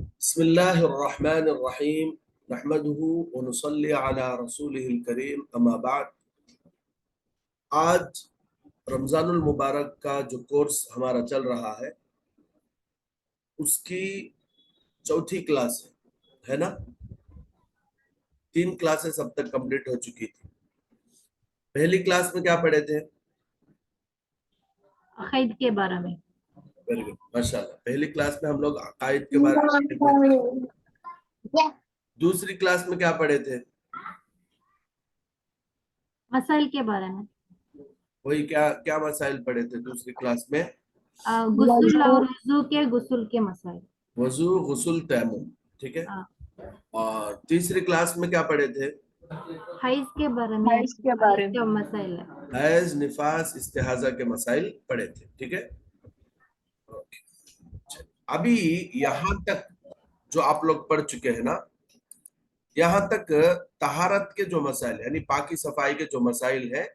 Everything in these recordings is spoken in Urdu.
بسم الله الرحمن الرحيم نحمده ونصلي على رسوله الكريم اما بعد. آج رمضان المبارک کا جو کورس ہمارا چل رہا ہے اس کی چوتھی کلاس ہے نا. 3 کلاسز اب تک کمپلیٹ ہو چکی تھی. پہلی کلاس میں کیا پڑھے تھے؟ عقائد کے بارے میں. ویری گڈ ماشاء اللہ. پہلی کلاس میں ہم لوگ عقائد کے بارے میں پڑھے. دوسری کلاس میں کیا پڑھے تھے؟ مسائل کے بارے میں. وہی کیا مسائل پڑھے تھے دوسری کلاس میں؟ غسل اور وضو کے غسل کے مسائل. وضو، غسل، تیمم. ٹھیک ہے. اور تیسری کلاس میں کیا پڑھے تھے؟ حیض کے بارے میں. حیض کے بارے میں مسائل. حیض، نفاس، استحاضہ کے مسائل پڑھے تھے. ٹھیک ہے. ابھی یہاں تک جو آپ لوگ پڑھ چکے ہیں نا، یہاں تک طہارت کے جو مسائل یعنی پاکی صفائی کے جو مسائل ہیں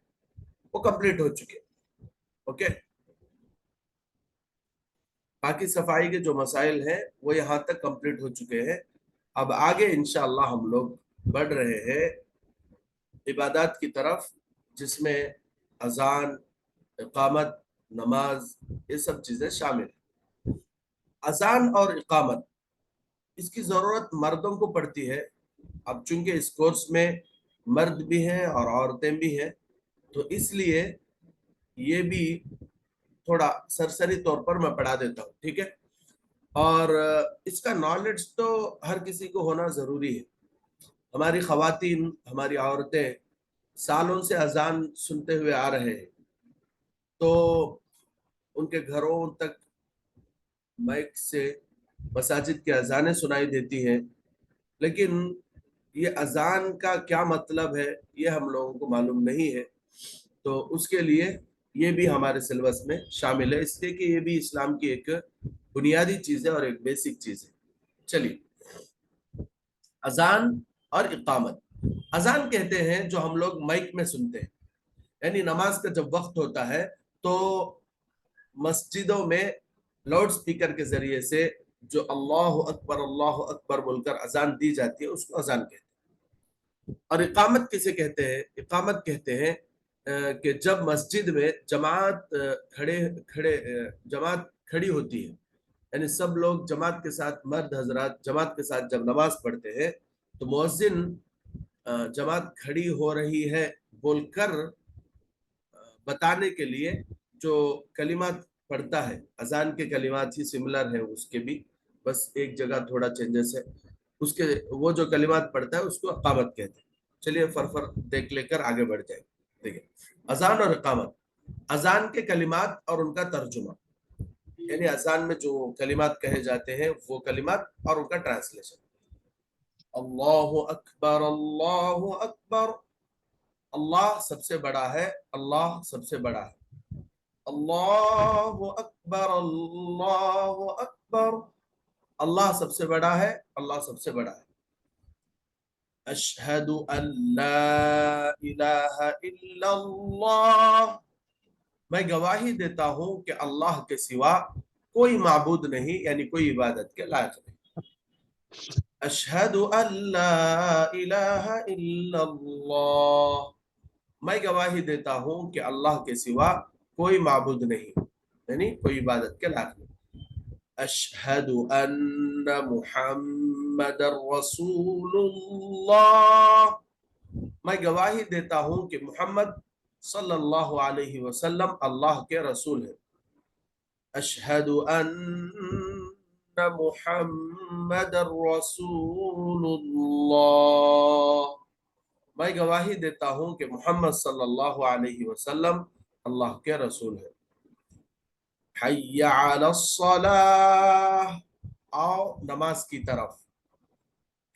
وہ کمپلیٹ ہو چکے. اوکے. پاکی صفائی کے جو مسائل ہیں وہ یہاں تک کمپلیٹ ہو چکے ہیں. اب آگے انشاءاللہ ہم لوگ بڑھ رہے ہیں عبادات کی طرف، جس میں اذان، اقامت، نماز، یہ سب چیزیں شامل ہیں. اذان اور اقامت اس کی ضرورت مردوں کو پڑتی ہے. اب چونکہ اس کورس میں مرد بھی ہیں اور عورتیں بھی ہیں تو اس لیے یہ بھی تھوڑا سرسری طور پر میں پڑھا دیتا ہوں. ٹھیک ہے. اور اس کا نالج تو ہر کسی کو ہونا ضروری ہے. ہماری خواتین، ہماری عورتیں سالوں سے اذان سنتے ہوئے آ رہے ہیں تو ان کے گھروں تک مائک سے مساجد کی اذانیں سنائی دیتی ہیں، لیکن یہ اذان کا کیا مطلب ہے یہ ہم لوگوں کو معلوم نہیں ہے. تو اس کے لیے یہ بھی ہمارے سلیبس میں شامل ہے، اس لیے کہ یہ بھی اسلام کی ایک بنیادی چیز ہے اور ایک بیسک چیز ہے. چلیے، اذان اور اقامت. اذان کہتے ہیں جو ہم لوگ مائک میں سنتے ہیں، یعنی نماز کا جب وقت ہوتا ہے تو مسجدوں میں لاؤڈ سپیکر کے ذریعے سے جو اللہ اکبر بول کر اذان دی جاتی ہے اس کو اذان کہتے ہیں. اور اقامت کسے کہتے ہیں؟ اقامت کہتے ہیں کہ جب مسجد میں جماعت کھڑی ہوتی ہے، یعنی سب لوگ جماعت کے ساتھ، مرد حضرات جماعت کے ساتھ جب نماز پڑھتے ہیں تو مؤذن جماعت کھڑی ہو رہی ہے بول کر بتانے کے لیے جو کلمات پڑھتا ہے، اذان کے کلمات ہی سملر ہے اس کے بھی، بس ایک جگہ تھوڑا چینجز ہے. اس کے وہ جو کلمات پڑھتا ہے اس کو اقامت کہتے ہیں. چلیے فرفر دیکھ لے کر آگے بڑھ جائیں. دیکھیں، اذان اور اقامت. اذان کے کلمات اور ان کا ترجمہ، یعنی اذان میں جو کلمات کہے جاتے ہیں وہ کلمات اور ان کا ٹرانسلیشن. اللہ اکبر، اللہ اکبر، اللہ سب سے بڑا ہے، اللہ سب سے بڑا ہے. اللہ اکبر، اللہ اکبر، اللہ سب سے بڑا ہے، اللہ سب سے بڑا ہے. اشہد ان لا الہ الا اللہ، میں گواہی دیتا ہوں کہ اللہ کے سوا کوئی معبود نہیں، یعنی کوئی عبادت کے لائق نہیں. اشہد ان لا الہ الا اللہ، میں گواہی دیتا ہوں کہ اللہ کے سوا کوئی معبود نہیں، یعنی کوئی عبادت کے لائق نہیں. اشہد ان محمد رسول اللہ، میں گواہی دیتا ہوں کہ محمد صلی اللہ علیہ وسلم اللہ کے رسول ہیں. اشہد ان محمد رسول اللہ، میں گواہی دیتا ہوں کہ محمد صلی اللہ علیہ وسلم اللہ کے رسول ہیں. حی علی الصلاۃ، آؤ نماز کی طرف.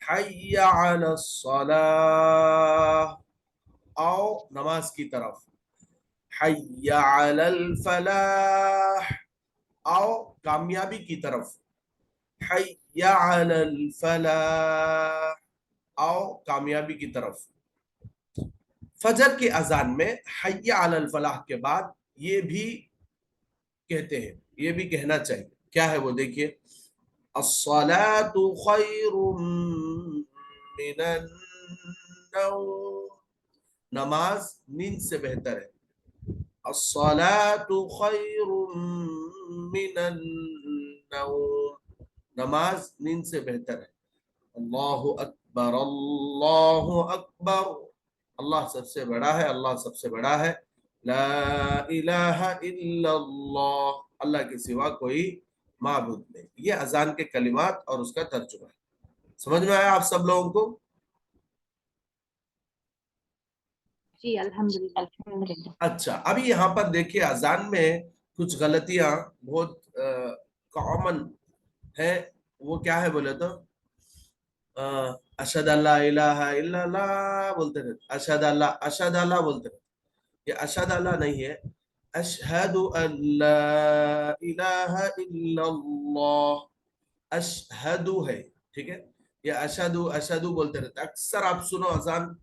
حی علی الصلاۃ، آؤ نماز کی طرف. حی علی الفلاح، آؤ کامیابی کی طرف. حی علی الفلاح، آؤ کامیابی کی طرف. فجر کی اذان میں حی علی الفلاح کے بعد یہ بھی کہتے ہیں، یہ بھی کہنا چاہیے. کیا ہے وہ دیکھیے. الصلاة خير من النوم. نماز نیند سے بہتر ہے. الصلاة خير من النوم. نماز نیند سے بہتر ہے. اللہ اکبر اللہ اکبر. اللہ سب سے بڑا ہے, اللہ سب سے بڑا ہے. لا الہ الا اللہ. اللہ کے سوا کوئی معبود نہیں. یہ اذان کے کلمات اور اس کا ترجمہ ہے. سمجھ میں آیا آپ سب لوگوں کو؟ جی الحمدللہ. اچھا, ابھی یہاں پر دیکھیے اذان میں کچھ غلطیاں بہت کامن ہے. وہ کیا ہے بولے تو اشہد اللہ الہ الا اللہ بولتے رہتے, اشہد اللہ بولتے رہتے. یہ اشہد اللہ نہیں ہے, اشہد ان لا الہ الا اللہ. اشہد ہے, ٹھیک ہے. یہ اشہد بولتے رہتے. اکثر آپ سنو اذان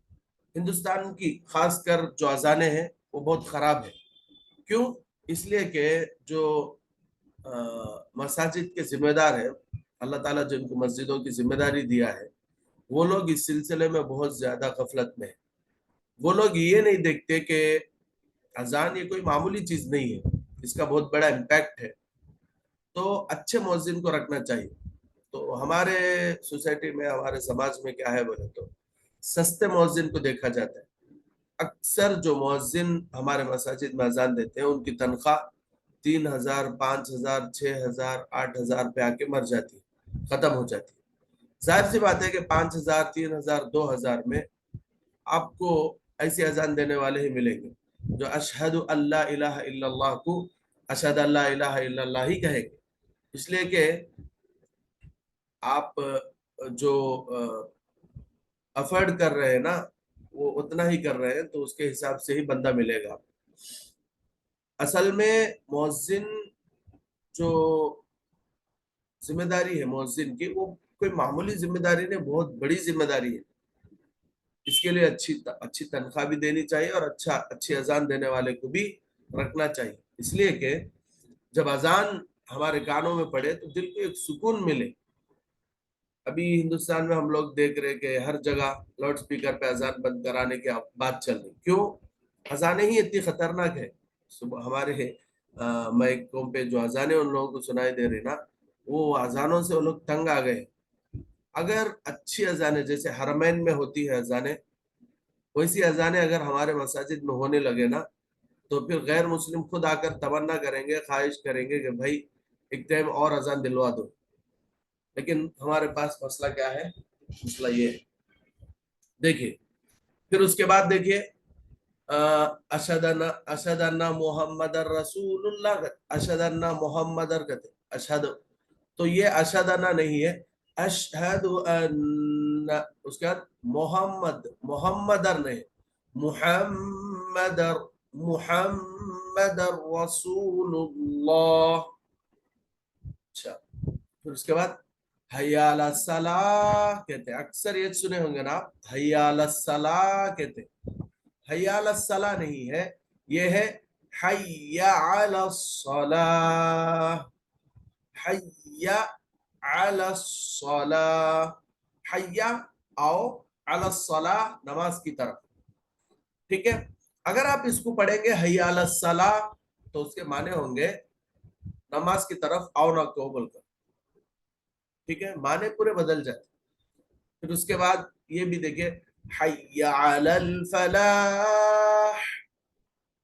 ہندوستان کی خاص کر جو اذانیں ہیں وہ بہت خراب ہے. کیوں؟ اس لیے کہ جو مساجد کے ذمہ دار ہیں, اللہ تعالیٰ جو ان کو مسجدوں کی ذمہ داری دیا ہے, وہ لوگ اس سلسلے میں بہت زیادہ غفلت میں ہیں. وہ لوگ یہ نہیں دیکھتے کہ اذان یہ کوئی معمولی چیز نہیں ہے, اس کا بہت بڑا امپیکٹ ہے. تو اچھے مؤذن کو رکھنا چاہیے. تو ہمارے سوسائٹی میں, ہمارے سماج میں کیا ہے بولے تو سستے مؤذن کو دیکھا جاتا ہے. اکثر جو مؤذن ہمارے مساجد میں اذان دیتے ہیں ان کی تنخواہ 3,000 5,000 6,000 8,000 پہ آ کے مر جاتی ہے, ختم ہو جاتی ہے. ظاہر سی بات ہے کہ 5,000 3,000 2,000 میں آپ کو ایسی اذان دینے والے ہی ملیں گے جو اشہد اللہ الہ الا اللہ کو اشہد اللہ الہ الا اللہ ہی کہیں گے. اس لیے کہ آپ جو افرڈ کر رہے ہیں نا وہ اتنا ہی کر رہے ہیں, تو اس کے حساب سے ہی بندہ ملے گا. اصل میں مؤذن جو ذمہ داری ہے مؤذن کی, وہ کوئی معمولی ذمہ داری نہیں, بہت بڑی ذمہ داری ہے. اس کے لیے اچھی تنخواہ بھی دینی چاہیے اور اچھی اذان دینے والے کو بھی رکھنا چاہیے. اس لیے کہ جب اذان ہمارے کانوں میں پڑے تو دل کو ایک سکون ملے. ابھی ہندوستان میں ہم لوگ دیکھ رہے کہ ہر جگہ لاؤڈ سپیکر پہ اذان بند کرانے کی بات چل رہی. کیوں؟ اذانیں ہی اتنی خطرناک ہے. ہمارے مائکوں پہ جو اذانیں ان لوگوں کو سنائی دے رہی نا, وہ اذانوں سے وہ لوگ تنگ آ گئے. اگر اچھی اذانیں جیسے حرمین میں ہوتی ہے اذانیں, ویسی اذانیں اگر ہمارے مساجد میں ہونے لگے نا, تو پھر غیر مسلم خود آ کر تمنا کریں گے, خواہش کریں گے کہ بھائی ایک ٹائم اور اذان دلوا دو. لیکن ہمارے پاس مسئلہ کیا ہے؟ مسئلہ یہ ہے. دیکھیے پھر اس کے بعد دیکھیے اشہد ان محمد رسول اللہ, اشہد ان محمد کہتے اشہد. تو یہ اشہد ان نہیں ہے, اشہد ان, اس کے بعد محمد نہیں, محمد رسول اللہ. اچھا, پھر اس کے بعد حی علی الصلاۃ کہتے ہیں. اکثر یہ سنے ہوں گے نا آپ, حی علی الصلاۃ کہتے ہیں. حی علی الصلاۃ نہیں ہے, یہ ہے حی علی الصلاۃ. حی علی الصلاۃ. حی آؤ, علی الصلاۃ نماز کی طرف. ٹھیک ہے. اگر آپ اس کو پڑھیں گے حی علی الصلاۃ تو اس کے معنی ہوں گے نماز کی طرف آؤ نہ کو بول کر. ٹھیک ہے, معنی پورے بدل جاتے. پھر اس کے بعد یہ بھی دیکھیں حی علی الفلاح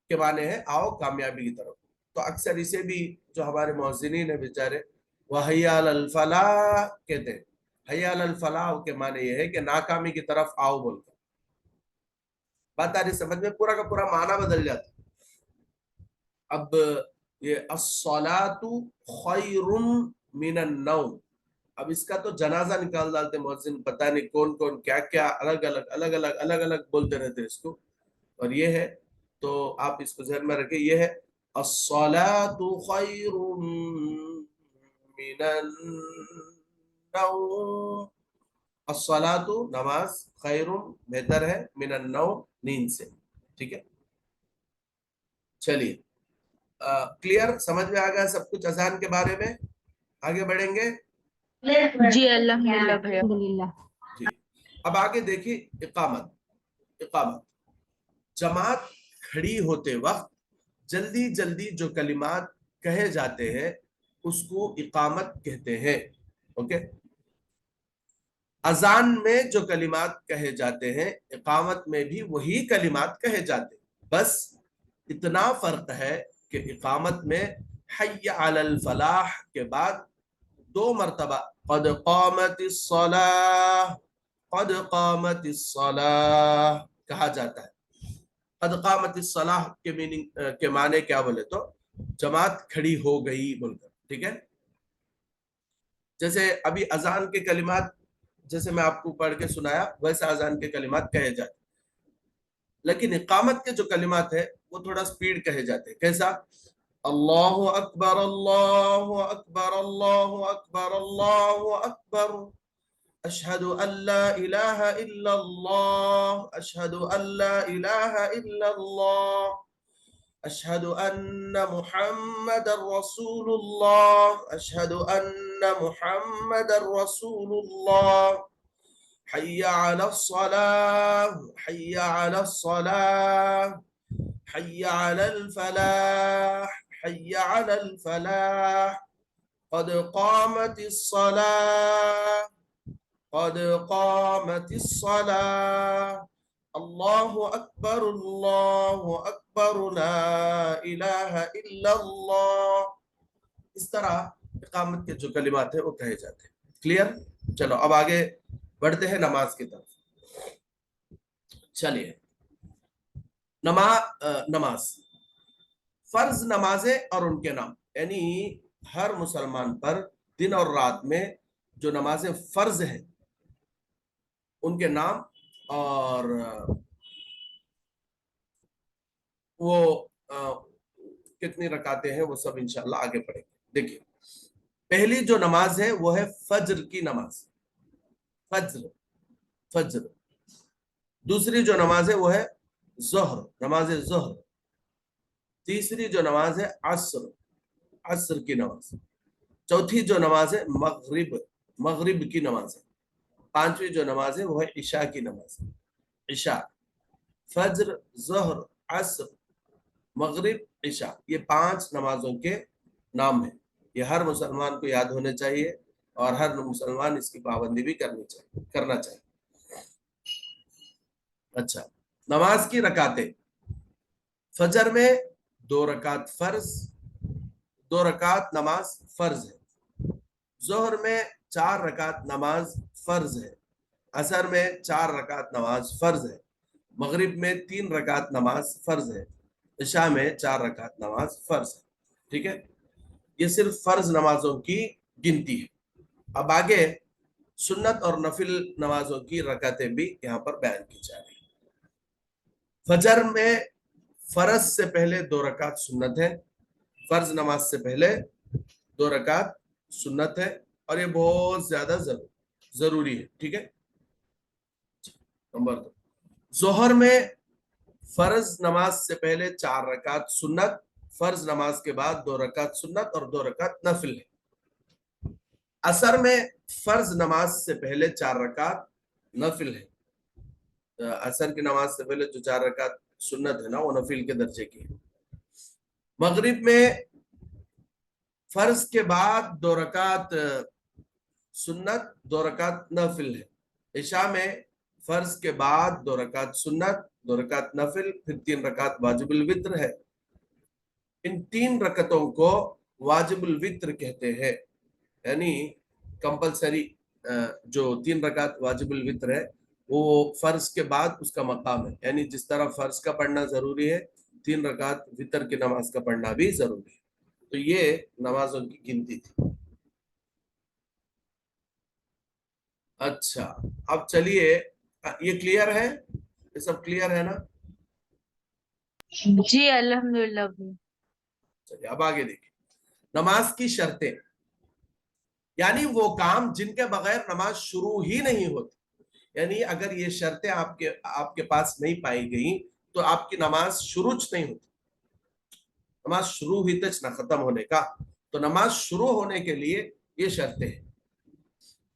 کے معنی ہے آؤ کامیابی کی طرف. تو اکثر اسے بھی جو ہمارے مؤذنین ہیں بیچارے وہ حی علی الفلاح کہتے ہیں. حی علی الفلاح کے معنی یہ ہے کہ ناکامی کی طرف آؤ بول کر. بات آ رہی سمجھ میں؟ پورا کا پورا معنی بدل جاتا. اب یہ الصلاۃ خیر من النوم, اب اس کا تو جنازہ نکال ڈالتے مؤذن, پتہ نہیں کون کون کیا کیا الگ الگ بولتے رہتے اس کو. اور یہ ہے, تو آپ اس کو ذہن میں رکھیں, یہ ہے الصلاۃ خیر من النوم. الصلاۃ نماز, خیر بہتر ہے, من النوم نیند سے. ٹھیک ہے, چلیے کلیئر, سمجھ میں آ گیا سب کچھ اذان کے بارے میں؟ آگے بڑھیں گے. جی الحمدللہ بھیا. الحمدللہ. جی اب آگے دیکھیے اقامت جماعت کھڑی ہوتے وقت جلدی جلدی جو کلمات کہے جاتے ہیں اس کو اقامت کہتے ہیں. اوکے اذان میں جو کلمات کہے جاتے ہیں اقامت میں بھی وہی کلمات کہے جاتے ہیں، بس اتنا فرق ہے کہ اقامت میں حی علی الفلاح کے بعد 2 مرتبہ قد قامت الصلاح قد قامت الصلاح کہا جاتا ہے. قد قامت الصلاح کے میننگ کے معنی کیا بولے تو جماعت کھڑی ہو گئی بول کر. ٹھیک ہے جیسے ابھی اذان کے کلمات جیسے میں آپ کو پڑھ کے سنایا ویسے اذان کے کلمات کہے جاتے، لیکن اقامت کے جو کلمات ہے وہ تھوڑا سپیڈ کہے جاتے ہیں. کیسا؟ اللہ اکبر اللہ اکبر اللہ اکبر اللہ اکبر اشہد ان لا الہ الا اللہ اشہد ان لا الہ الا اللہ اشہد ان محمد رسول اللہ اشہد ان محمد رسول اللہ حی علی الصلاة حی علی الصلاة حی علی الفلاح حی علی الفلاح قد قامت الصلاة قد قامت الصلاة اللہ اکبر لا الہ الا اللہ. اس طرح اقامت کے جو کلمات ہیں وہ کہے جاتے ہیں. کلیئر؟ چلو اب آگے بڑھتے ہیں نماز کی طرف. چلیے نماز فرض نمازیں اور ان کے نام، یعنی ہر مسلمان پر دن اور رات میں جو نمازیں فرض ہیں ان کے نام اور وہ کتنی رکعتیں ہیں وہ سب انشاءاللہ آگے پڑھیں گے. دیکھیے پہلی جو نماز ہے وہ ہے فجر کی نماز، فجر. دوسری جو نماز ہے وہ ہے ظہر، نماز ظہر. تیسری جو نماز ہے عصر کی نماز. چوتھی جو نماز ہے مغرب کی نماز ہے. پانچویں جو نماز ہے وہ ہے عشاء کی نماز. عشاء، فجر، ظہر، عصر، مغرب، عشاء، یہ 5 نمازوں کے نام ہیں. یہ ہر مسلمان کو یاد ہونے چاہیے اور ہر مسلمان اس کی پابندی بھی کرنا چاہیے. اچھا نماز کی رکعتیں، فجر میں 2 رکعت فرض، 2 رکعت نماز فرض ہے. ظہر میں 4 رکعت نماز فرض ہے. عصر میں 4 رکعت نماز فرض ہے. مغرب میں 3 رکعت نماز فرض ہے. عشاء میں 4 رکعت نماز فرض ہے. ٹھیک ہے یہ صرف فرض نمازوں کی گنتی ہے. اب آگے سنت اور نفل نمازوں کی رکعتیں بھی یہاں پر بیان کی جا رہی ہیں. فجر میں فرض سے پہلے 2 رکعت سنت ہے، فرض نماز سے پہلے 2 رکعت سنت ہے اور یہ بہت زیادہ ضروری ہے. ٹھیک ہے نمبر 2 ظہر میں فرض نماز سے پہلے 4 رکعت سنت، فرض نماز کے بعد 2 رکعت سنت اور 2 رکعت نفل ہے. عصر میں فرض نماز سے پہلے 4 رکعت نفل ہے. عصر کی نماز سے پہلے جو 4 رکعت سنت ہے نا وہ نفل کے درجے کی ہے. مغرب میں فرض کے بعد 2 رکعت سنت، 2 رکعت نفل ہے. عشاء میں فرض کے بعد 2 رکعت سنت، 2 رکعت نفل، پھر 3 رکعت واجب الوتر ہے. ان 3 رکعتوں کو واجب الوتر کہتے ہیں، یعنی کمپلسری جو 3 رکعت واجب الوتر ہے وہ فرض کے بعد اس کا مقام ہے. یعنی جس طرح فرض کا پڑھنا ضروری ہے 3 رکعت وتر کی نماز کا پڑھنا بھی ضروری ہے. تو یہ نمازوں کی گنتی تھی. اچھا اب چلیے یہ کلیئر ہے، یہ سب کلیئر ہے نا؟ جی الحمدللہ. چلیے اب آگے دیکھیں نماز کی شرطیں، یعنی وہ کام جن کے بغیر نماز شروع ہی نہیں ہوتی. یعنی اگر یہ شرطیں آپ کے پاس نہیں پائی گئیں تو آپ کی نماز شروع نہیں ہوتی. نماز شروع ہی تک نہ ختم ہونے کا. تو نماز شروع ہونے کے لیے یہ شرطیں ہیں.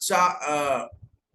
4,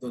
2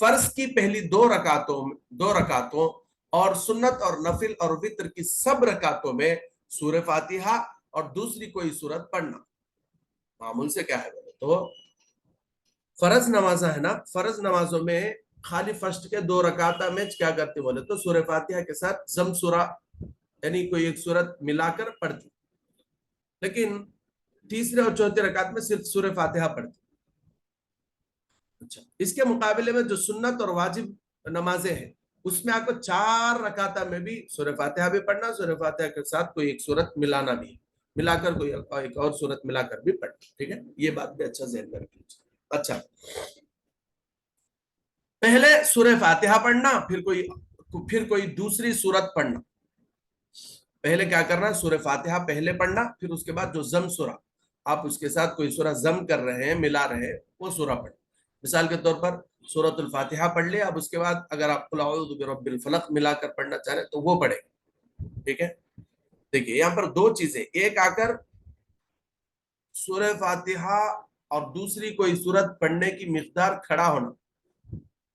فرض کی پہلی دو رکعتوں اور سنت اور نفل اور وتر کی سب رکعتوں میں سورہ فاتحہ اور دوسری کوئی سورت پڑھنا. معمول سے کیا ہے تو فرض نماز ہے نا, فرض نمازوں میں خالی فرسٹ کے 2 رکعتہ میں کیا کرتے بولے تو سورہ فاتحہ کے ساتھ ضم سورہ یعنی کوئی ایک سورت ملا کر پڑھتی, لیکن تیسرے اور چوتھے رکعت میں صرف سورہ فاتحہ پڑھتی. اچھا, اس کے مقابلے میں جو سنت اور واجب نمازیں ہیں اس میں آپ کو 4 رکعتہ میں بھی سورہ فاتحہ بھی پڑھنا, سورہ فاتحہ کے ساتھ کوئی ایک سورت ملانا بھی, ملا کر کوئی ایک اور سورت ملا کر بھی پڑھنا. ٹھیک ہے, یہ بات بھی اچھا ذہن میں رکھ لیجیے. اچھا, پہلے سورہ فاتحہ پڑھنا, پھر کوئی دوسری سورت پڑھنا. پہلے کیا کرنا, سورہ فاتحہ پہلے پڑھنا, پھر اس کے بعد جو ضم سورہ آپ اس کے ساتھ کوئی سورہ ضم کر رہے ہیں, ملا رہے ہیں, وہ سورہ پڑھنا. مثال کے طور پر سورۃ الفاتحہ پڑھ لے, اب اس کے بعد اگر آپ قل اعوذ برب الفلق ملا کر پڑھنا چاہ رہے تو وہ پڑھے. ٹھیک ہے, دیکھیے یہاں پر 2 چیزیں, ایک آ کر سورہ فاتحہ اور دوسری کوئی سورت پڑھنے کی مقدار کھڑا ہونا,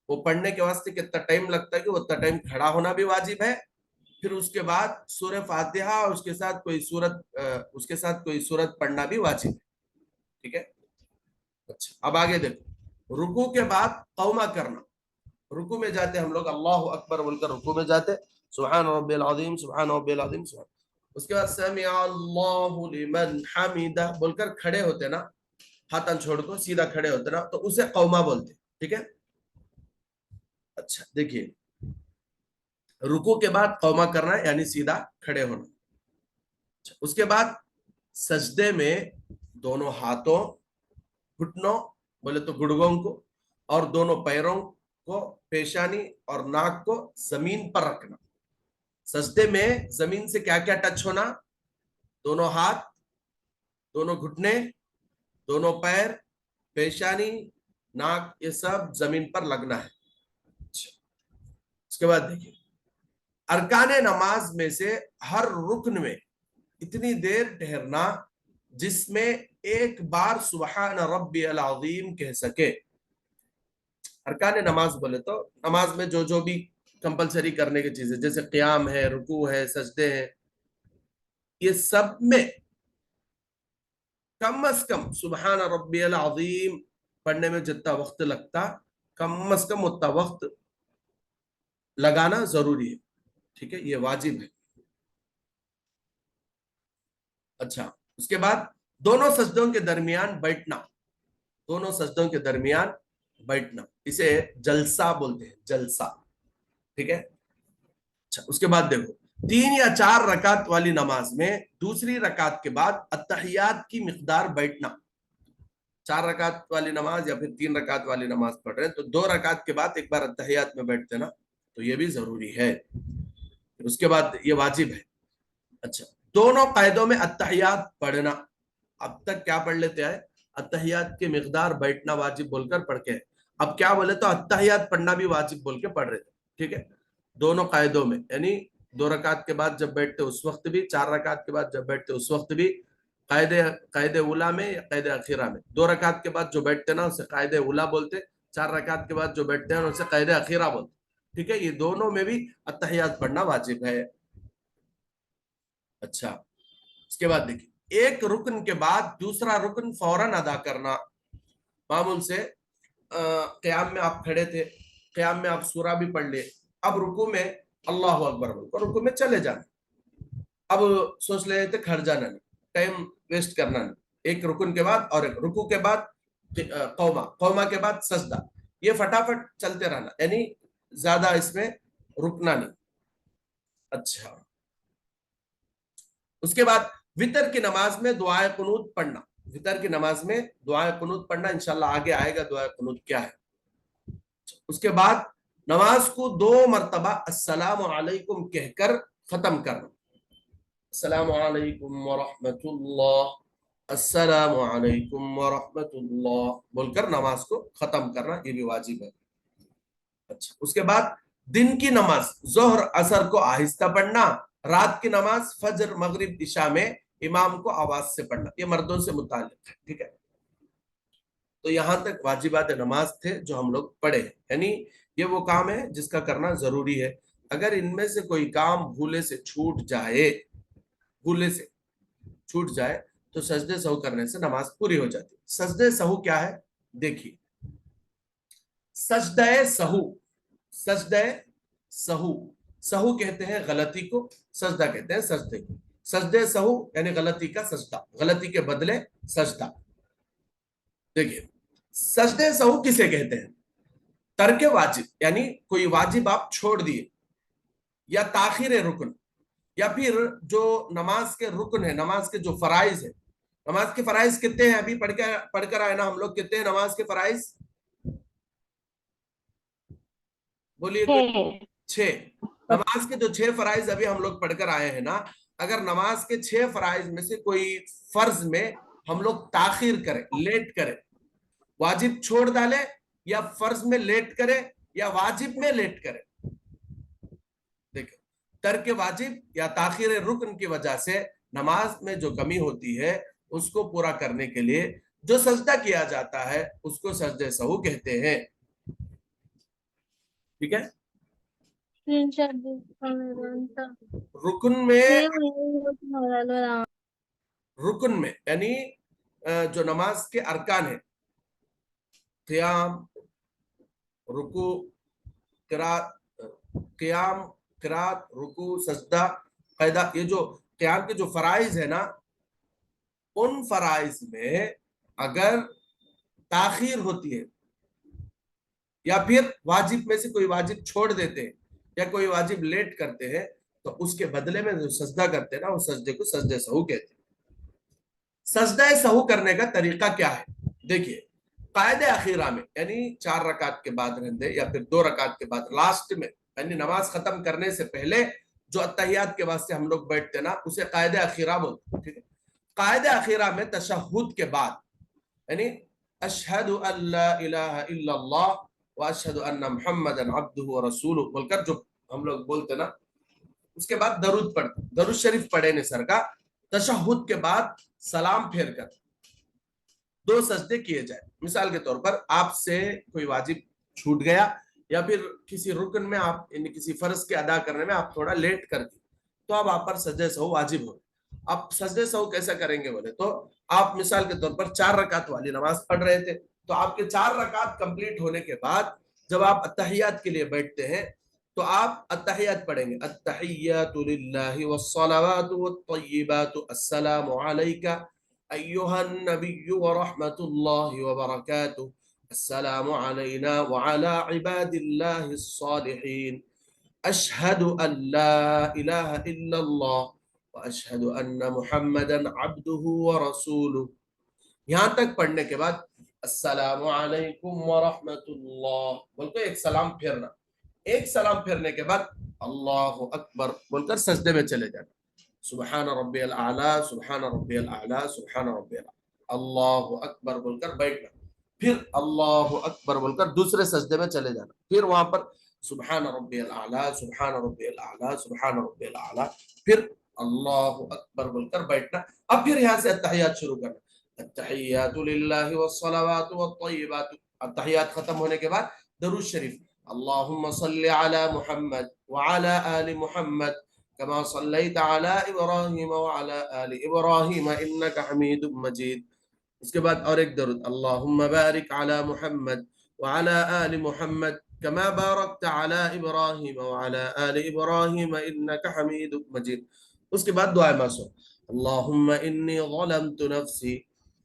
وہ پڑھنے کے واسطے کتنا ٹائم لگتا ہے کہ اتنا ٹائم کھڑا ہونا بھی واجب ہے. پھر اس کے بعد سورہ فاتحہ اور اس کے ساتھ کوئی سورت پڑھنا بھی واجب ہے. ٹھیک ہے, اچھا اب آگے دیکھو, رکوع کے بعد قومہ کرنا. رکوع میں جاتے ہم لوگ اللہ اکبر بول کر رکوع میں جاتے, سبحان ربی العظیم سبحان ربی العظیم سبحان, اس کے بعد سمع اللہ لمن حمدہ بول کر کھڑے ہوتے نا, ہاتھاں چھوڑ کو سیدھا کھڑے ہوتے نا, تو اسے قومہ بولتے. ٹھیک ہے, اچھا دیکھیے رکوع کے بعد قومہ کرنا یعنی سیدھا کھڑے ہونا. اس کے بعد سجدے میں دونوں ہاتھوں, گھٹنوں بولے تو گڑگوں کو اور دونوں پیروں کو, پیشانی اور ناک کو زمین پر رکھنا. سجدے میں زمین سے کیا کیا ٹچ ہونا, دونوں ہاتھ, دونوں گھٹنے, دونوں پیر, پیشانی, ناک, یہ سب زمین پر لگنا ہے. اس کے بعد دیکھیے ارکان نماز میں سے ہر رکن میں اتنی دیر ٹھہرنا جس میں ایک بار سبحان ربی العظیم کہہ سکے. ارکان نماز بولے تو نماز میں جو بھی کمپلسری کرنے کی چیزیں جیسے قیام ہے, رکوع ہے, سجدے ہیں, یہ سب میں کم از کم سبحان ربی العظیم پڑھنے میں جتنا وقت لگتا کم از کم اتنا وقت لگانا ضروری ہے. ٹھیک ہے, یہ واجب ہے. اچھا, اس کے بعد دونوں سجدوں کے درمیان بیٹھنا, دونوں سجدوں کے درمیان بیٹھنا, اسے جلسہ بولتے ہیں, جلسہ. ٹھیک ہے, اچھا اس کے بعد دیکھو 3 یا 4 رکعت والی نماز میں دوسری رکعت کے بعد اتحیات کی مقدار بیٹھنا. 4 رکعت والی نماز یا پھر 3 رکعت والی نماز پڑھ رہے ہیں تو 2 رکعت کے بعد ایک بار اتحیات میں بیٹھتے نا, تو یہ بھی ضروری ہے. اس کے بعد یہ واجب ہے. اچھا, دونوں قاعدوں میں اتحیات پڑھنا. اب تک کیا پڑھ لیتے ہیں, اتحیات کی مقدار بیٹھنا واجب بول کر پڑھ کے, اب کیا بولے تو اتحیات پڑھنا بھی واجب بول کے پڑھ رہے تھے. ٹھیک ہے, دونوں قاعدوں میں یعنی 2 رکعت کے بعد جب بیٹھتے اس وقت بھی, 4 رکعت کے بعد جب بیٹھتے اس وقت بھی, قاعدہ اولا میں یا قاعدہ اخیرہ میں. 2 رکعت کے بعد جو بیٹھتے نا اسے قاعدہ اولا بولتے, 4 رکعت کے بعد جو بیٹھتے ہیں اسے قاعدہ اخیرہ بولتے. ٹھیک ہے, یہ دونوں میں بھی اتحیات پڑھنا واجب ہے. اچھا, اس کے بعد دیکھیں ایک رکن کے بعد دوسرا رکن فوراً ادا کرنا. معمول سے قیام میں آپ کھڑے تھے, قیام میں آپ سورہ بھی پڑھ لے, اب رکوع میں اللہ اکبر بول کر رکوع میں چلے جانا. اب سوچ لے تھے کھڑ جانا نہیں, ٹائم ویسٹ کرنا نہیں. ایک رکن کے بعد اور ایک رکوع کے بعد قومہ کے بعد سجدہ, یہ فٹافٹ چلتے رہنا, یعنی زیادہ اس میں رکنا نہیں. اچھا, اس کے بعد وتر کی نماز میں دعائے قنوت پڑھنا. وتر کی نماز میں دعائے قنوت پڑھنا, انشاءاللہ آگے آئے گا دعائے قنوت کیا ہے. اس کے بعد نماز کو 2 مرتبہ السلام علیکم کہہ کر ختم کرنا. السلام علیکم ورحمۃ اللہ, السلام علیکم ورحمۃ اللہ بول کر نماز کو ختم کرنا, یہ بھی واجب ہے. اچھا, اس کے بعد دن کی نماز ظہر عصر کو آہستہ پڑھنا, رات کی نماز فجر مغرب عشاء میں امام کو آواز سے پڑھنا. یہ مردوں سے متعلق ہے. ٹھیک ہے, تو یہاں تک واجبات نماز تھے جو ہم لوگ پڑھے، یعنی یہ وہ کام ہے جس کا کرنا ضروری ہے. اگر ان میں سے کوئی کام بھولے سے چھوٹ جائے، بھولے سے چھوٹ جائے تو سجدے سہو کرنے سے نماز پوری ہو جاتی. سجدے سہو کیا ہے دیکھیے. سجدہ سہو، سجدہ سہو، سہو کہتے ہیں غلطی کو، سجدہ کہتے ہیں سجدے کو. سجدے سہو یعنی غلطی کا سجدہ، غلطی کے بدلے سجدہ. دیکھیے سجدے سہو کسے کہتے ہیں؟ ترک واجب یعنی کوئی واجب آپ چھوڑ دیے، یا تاخیر رکن، یا پھر جو نماز کے رکن ہے، نماز کے جو فرائض ہے. نماز کے فرائض کتنے ہیں؟ ابھی پڑھ کر آئے نا ہم لوگ، کتنے ہیں نماز کے فرائض؟ بولیے کوئی. 6. نماز کے جو 6 فرائض ابھی ہم لوگ پڑھ کر آئے ہیں نا، اگر نماز کے 6 فرائض میں سے کوئی فرض میں ہم لوگ تاخیر کریں، لیٹ کریں، واجب چھوڑ ڈالے، یا فرض میں لیٹ کرے یا واجب میں لیٹ کرے، دیکھیں ترک واجب یا تاخیر رکن کی وجہ سے نماز میں جو کمی ہوتی ہے اس کو پورا کرنے کے لیے جو سجدہ کیا جاتا ہے اس کو سجدے سہو کہتے ہیں. ٹھیک ہے. رکن میں یعنی جو نماز کے ارکان ہیں، قیام، رکوع، قیام، قرات، رکوع، سجدہ، قیدہ، یہ جو قیام کے جو فرائض ہے نا، ان فرائض میں اگر تاخیر ہوتی ہے یا پھر واجب میں سے کوئی واجب چھوڑ دیتے ہیں یا کوئی واجب لیٹ کرتے ہیں تو اس کے بدلے میں جو سجدہ کرتے ہیں نا، وہ سجدے کو سجدے سہو کہتے ہیں. سجدہ سہو کرنے کا طریقہ کیا ہے دیکھیے. قائد اخیرہ میں یعنی 4 رکعت کے بعد رہندے یا پھر 2 رکعت کے بعد لاسٹ میں، یعنی نماز ختم کرنے سے پہلے جو اتحیات کے واسطے ہم لوگ بیٹھتے نا اسے قائد اخیرہ بولتے ہیں. ٹھیک ہے. قائد اخیرہ میں تشہد کے بعد یعنی اشہد ان لا الہ الا اللہ واشہد ان محمد عبدہ ورسولہ بول کر جو ہم لوگ بولتے نا، اس کے بعد درود پڑھتے، درود شریف پڑھے نے سر کا. تشہد کے بعد سلام پھیر کر 2 سجدے کیے جائے. مثال کے طور پر آپ سے کوئی واجب چھوٹ گیا یا پھر کسی رکن میں آپ یعنی کسی فرض کے ادا کرنے میں آپ تھوڑا لیٹ کر دی تو اب آپ پر سجدہ سہو واجب ہو. آپ سجدہ سہو کیسا کریں گے بولے تو آپ مثال کے طور پر 4 رکعت والی نماز پڑھ رہے تھے تو آپ کے 4 رکعت کمپلیٹ ہونے کے بعد جب آپ اتحیات کے لیے بیٹھتے ہیں تو آپ اتحیات پڑھیں گے. التحیات للہ والصلوات والطیبات السلام علیکہ ایہا النبی ورحمت اللہ وبرکاتہ السلام علینا وعلی عباد اللہ الصالحین اشہد ان لا الہ الا اللہ واشہد ان محمدا عبدہ ورسولہ. یہاں تک پڑھنے کے بعد السلام علیکم ورحمت اللہ بول کر ایک سلام پھرنا. ایک سلام پھرنے کے بعد اللہ اکبر بول کر سجدے میں چلے جانا. سبحان ربی الاعلی، سبحان ربی الاعلی، سبحان ربی الاعلی، اللہ اکبر بول کر بیٹھنا. پھر اللہ اکبر بول کر دوسرے سجدے میں چلے جانا. پھر وہاں پر سبحان ربی الاعلی، سبحان ربی الاعلی، سبحان ربی الاعلی، پھر اللہ اکبر بول کر بیٹھنا. اب پھر یہاں سے التحیات شروع کرنا. التحیات للہ والصلوات والطیبات. التحیات ختم ہونے کے بعد درود شریف. اللہم صلی علی محمد وعلی آل محمد كما صليت على ابراہیم وعلى آل ابراہیم انك حمید مجید. اس کے بعد اور ایک درود. اللہم بارک علی محمد وعلى آل محمد كما بارکت علی ابراہیم وعلى آل ابراہیم انك حمید مجید. اس کے بعد دعا معصوم. اللہم انی ظلمت نفسی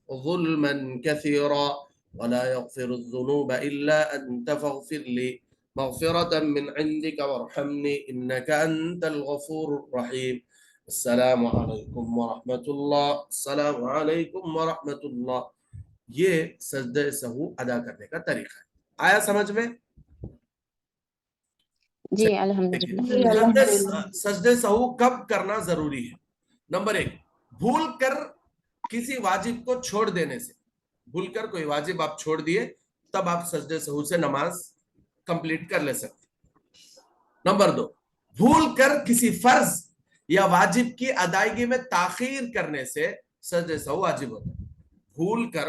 ظلما كثيرا ولا يغفر الذنوب الا انت فاغفر لي مغفرة من عندك وارحمني انك انت الغفور الرحیم. السلام علیکم ورحمۃ اللہ، السلام علیکم ورحمۃ اللہ. یہ سجدہ سہو ادا کرنے کا طریقہ ہے. آیا سمجھ میں؟ جی الحمدللہ. سجدہ سہو کب کرنا ضروری ہے؟ نمبر 1، بھول کر کسی واجب کو چھوڑ دینے سے. بھول کر کوئی واجب آپ چھوڑ دیے تب آپ سجدہ سہو سے نماز کمپلیٹ کر لے سکتے. نمبر 2، بھول کر کسی فرض یا واجب کی ادائیگی میں تاخیر کرنے سے سجدہ سہو واجب ہوتا ہے. بھول کر